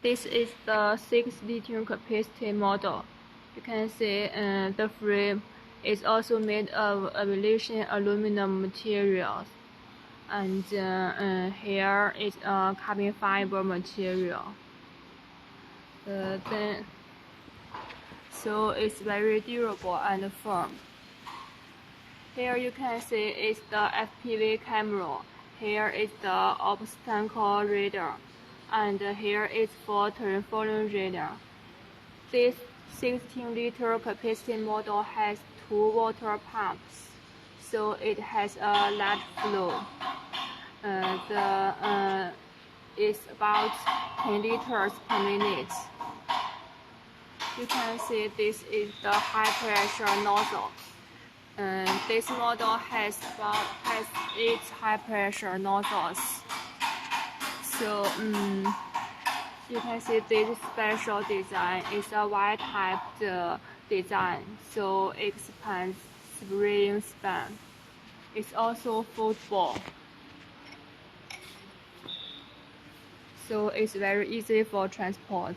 This is the 6-liter capacity model. You can see the frame is also made of aviation aluminum materials, and here is a carbon fiber material. So it's very durable and firm. Here you can see is the FPV camera. Here is the obstacle radar, and here is for terrain radar. This 16-liter capacity model has 2 water pumps, so it has a light flow. It's about 10 liters per minute. You can see this is the high pressure nozzle. This model has 8 high pressure nozzles. So you can see this special design is a Y-type design, so it expands spraying span. It's also foldable, so it's very easy for transport.